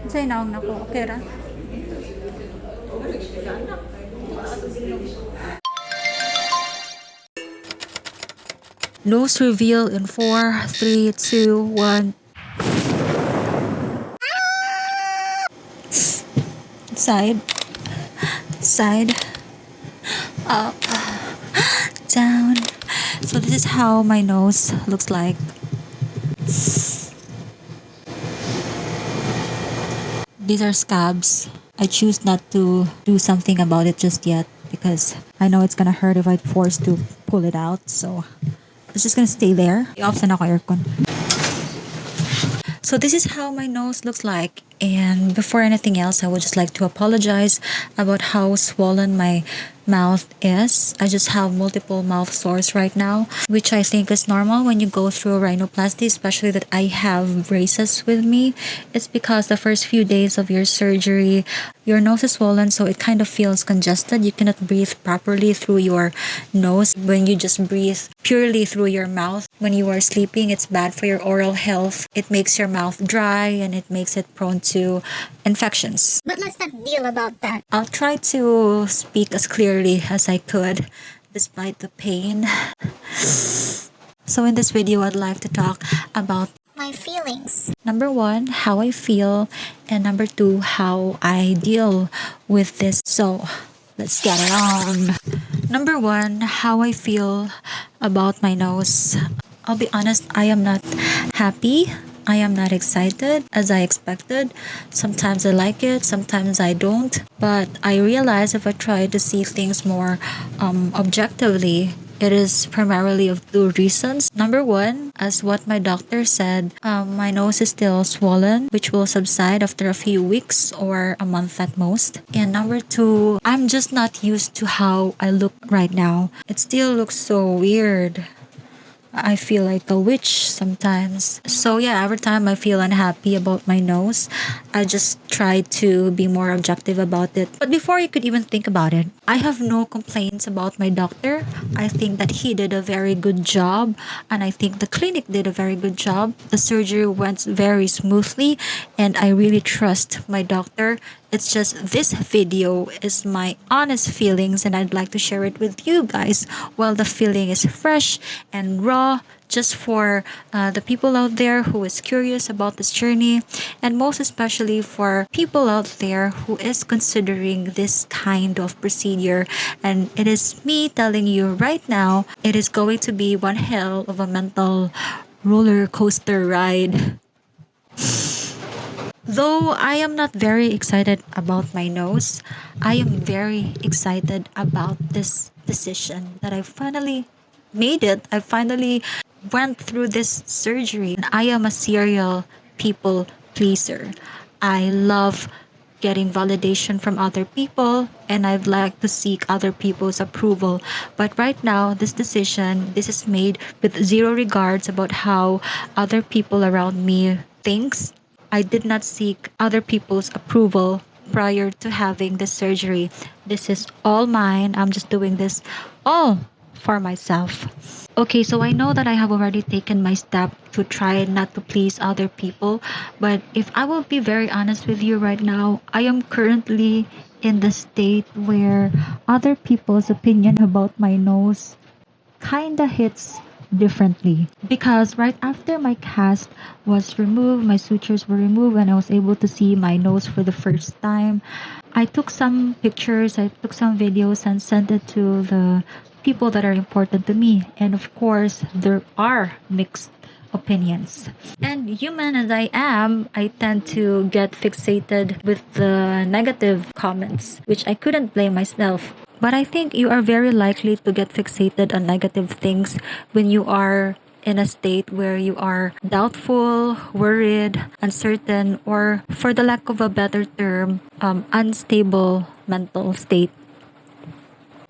Sa'yo naong na ko. Okay ra? Nose reveal in 4, 3, 2, 1. Side. Side. Up. Down. So this is how my nose looks like. These are scabs. I choose not to do something about it just yet because I know it's gonna hurt if I force to pull it out. So it's just gonna stay there. I-off na ako aircon. So this is how my nose looks like. And before anything else, I would just like to apologize about how swollen my mouth is. I just have multiple mouth sores right now, which I think is normal when you go through a rhinoplasty, especially that I have braces with me. It's because the first few days of your surgery, your nose is swollen, so it kind of feels congested. You cannot breathe properly through your nose. When you just breathe purely through your mouth when you are sleeping, it's bad for your oral health. It makes your mouth dry and it makes it prone to infections. But let's not deal about that. I'll try to speak as clearly as I could despite the pain. So in this video, I'd like to talk about My feelings. number 1, how I feel, and number 2, how I deal with this. So let's get it on. Number 1, how I feel about my nose. I'll be honest, I am not happy. I am not excited as I expected. Sometimes I like it, sometimes I don't. But I realize if I try to see things more objectively, it is primarily of 2 reasons. Number 1, as what my doctor said, my nose is still swollen, which will subside after a few weeks or a month at most. And number 2, I'm just not used to how I look right now. It still looks so weird. I feel like a witch sometimes. So yeah, every time I feel unhappy about my nose, I just try to be more objective about it. But before you could even think about it, I have no complaints about my doctor. I think that he did a very good job, and I think the clinic did a very good job. The surgery went very smoothly, and I really trust my doctor. It's just this video is my honest feelings, and I'd like to share it with you guys while the feeling is fresh and raw, just for the people out there who is curious about this journey, and most especially for people out there who is considering this kind of procedure. And it is me telling you right now, it is going to be one hell of a mental roller coaster ride. Though I am not very excited about my nose, I am very excited about this decision that I finally made it. I finally went through this surgery. I am a serial people pleaser. I love getting validation from other people, and I'd like to seek other people's approval. But right now, this decision, this is made with zero regards about how other people around me thinks. I did not seek other people's approval prior to having this surgery. This is all mine. I'm just doing this all for myself. Okay, so I know that I have already taken my step to try not to please other people, but if I will be very honest with you right now, I am currently in the state where other people's opinion about my nose kinda hits differently, because right after my cast was removed, my sutures were removed, and I was able to see my nose for the first time. I took some pictures, I took some videos and sent it to the people that are important to me, and of course there are mixed opinions. And human as I am, I tend to get fixated with the negative comments, which I couldn't blame myself. But I think you are very likely to get fixated on negative things when you are in a state where you are doubtful, worried, uncertain, or for the lack of a better term, unstable mental state.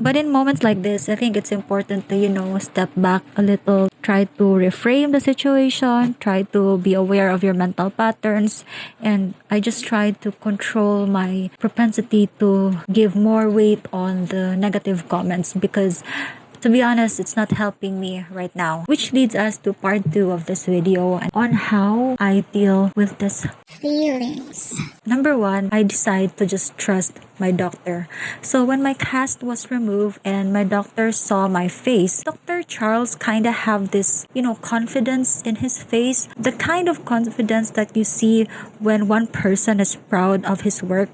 But in moments like this, I think it's important to, step back a little, try to reframe the situation, try to be aware of your mental patterns. And I just try to control my propensity to give more weight on the negative comments, because to be honest, it's not helping me right now. Which leads us to part 2 of this video on how I deal with this Feelings. Number one, I decided to just trust my doctor. So when my cast was removed and my doctor saw my face, Dr. Charles kind of have this, confidence in his face. The kind of confidence that you see when one person is proud of his work.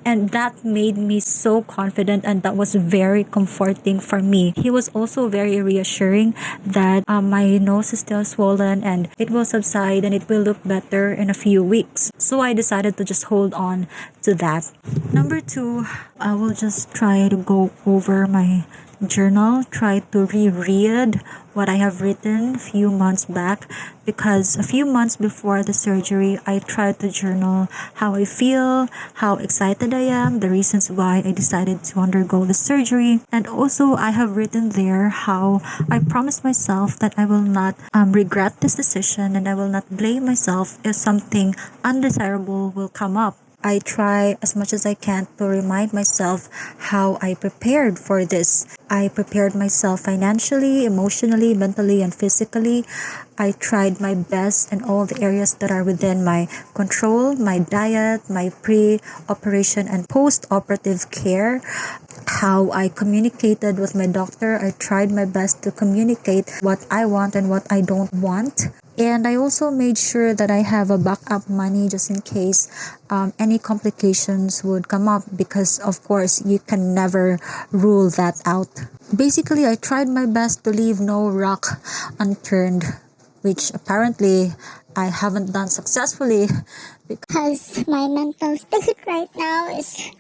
And that made me so confident, and that was very comforting for me. He was also very reassuring that my nose is still swollen and it will subside and it will look better in a few weeks. So I decided to just hold on to that. Number two, I will just try to go over my journal, try to reread what I have written a few months back, because a few months before the surgery, I tried to journal how I feel, how excited I am, the reasons why I decided to undergo the surgery, and also I have written there how I promised myself that I will not regret this decision and I will not blame myself if something undesirable will come up. I try as much as I can to remind myself how I prepared for this. I prepared myself financially, emotionally, mentally, and physically. I tried my best in all the areas that are within my control, my diet, my pre-operation and post-operative care, how I communicated with my doctor. I tried my best to communicate what I want and what I don't want. And I also made sure that I have a backup money just in case any complications would come up, because of course you can never rule that out. Basically, I tried my best to leave no rock unturned, which apparently I haven't done successfully. Because my mental state right now is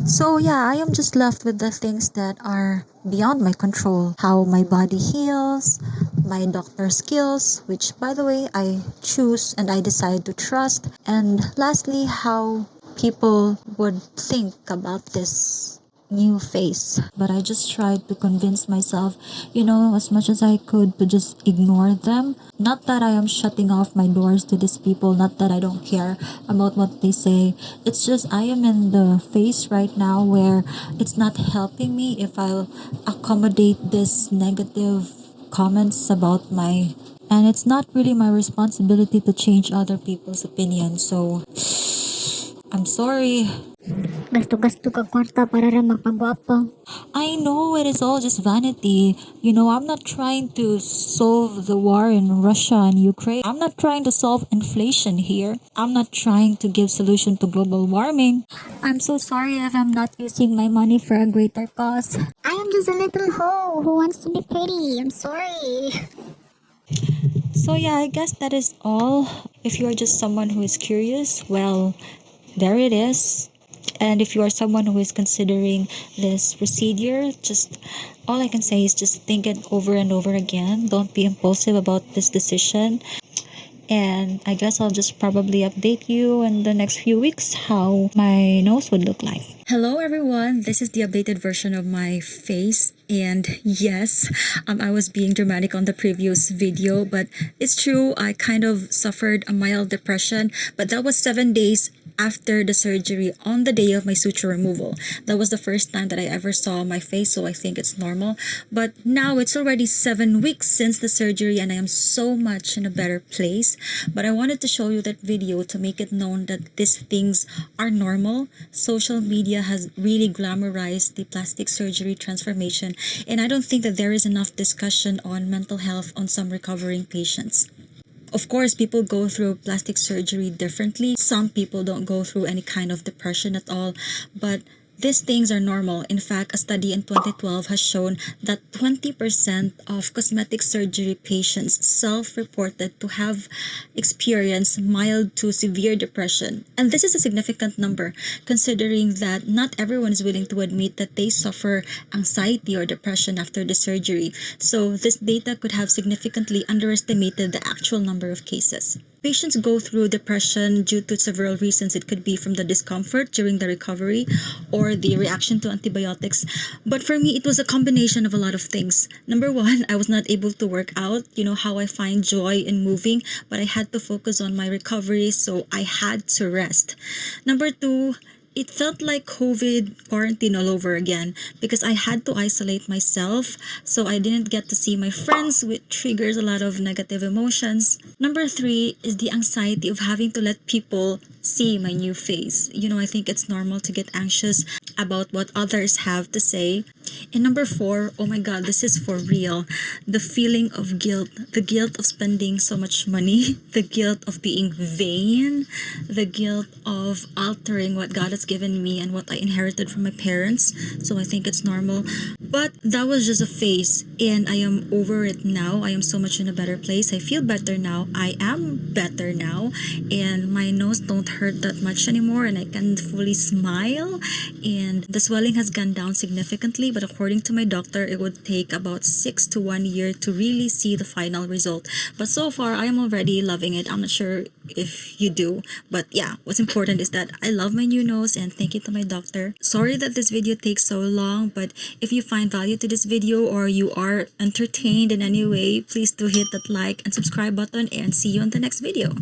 So yeah, I am just left with the things that are beyond my control. How my body heals, my doctor skills, which by the way I choose and I decide to trust. And lastly, how people would think about this new face. But I just tried to convince myself, as much as I could, to just ignore them. Not that I am shutting off my doors to these people, not that I don't care about what they say. It's just I am in the phase right now where it's not helping me if I'll accommodate this negative comments about my, and it's not really my responsibility to change other people's opinions. So I'm sorry. gasto-gasto ka kwarta para ra magpagwapo. I know it is all just vanity. I'm not trying to solve the war in Russia and Ukraine. I'm not trying to solve inflation here. I'm not trying to give solution to global warming. I'm so sorry if I'm not using my money for a greater cause. I am just a little hoe who wants to be pretty. I'm sorry. So yeah, I guess that is all. If you're just someone who is curious, well, there it is. And if you are someone who is considering this procedure, just all I can say is just think it over and over again. Don't be impulsive about this decision. And I guess I'll just probably update you in the next few weeks how my nose would look like. Hello everyone, this is the updated version of my face. And yes, I was being dramatic on the previous video, but it's true, I kind of suffered a mild depression, but that was 7 days after the surgery on the day of my suture removal. That was the first time that I ever saw my face, so I think it's normal. But now it's already 7 weeks since the surgery and I am so much in a better place. But I wanted to show you that video to make it known that these things are normal. Social media has really glamorized the plastic surgery transformation, and I don't think that there is enough discussion on mental health on some recovering patients. Of course, people go through plastic surgery differently. Some people don't go through any kind of depression at all, but these things are normal. In fact, a study in 2012 has shown that 20% of cosmetic surgery patients self-reported to have experienced mild to severe depression. And this is a significant number, considering that not everyone is willing to admit that they suffer anxiety or depression after the surgery. So this data could have significantly underestimated the actual number of cases. Patients go through depression due to several reasons. It could be from the discomfort during the recovery or the reaction to antibiotics. But for me, it was a combination of a lot of things. Number one, I was not able to work out. You know how I find joy in moving, but I had to focus on my recovery, so I had to rest. Number two, It felt like COVID quarantine all over again because I had to isolate myself, so I didn't get to see my friends, which triggers a lot of negative emotions. Number three is the anxiety of having to let people see my new face. I think it's normal to get anxious about what others have to say. And number four, oh my god, this is for real. The feeling of guilt, the guilt of spending so much money, the guilt of being vain, the guilt of altering what God has given me and what I inherited from my parents. So I think it's normal. But that was just a phase, and I am over it now. I am so much in a better place. I feel better now. I am better now, and my nose don't hurt that much anymore, and I can fully smile, and the swelling has gone down significantly. But according to my doctor, it would take about 6 to 1 year to really see the final result. But so far, I am already loving it. I'm not sure if you do, but yeah, what's important is that I love my new nose, and thank you to my doctor. Sorry that this video takes so long, but if you find value to this video or you are entertained in any way, please do hit that like and subscribe button, and see you on the next video.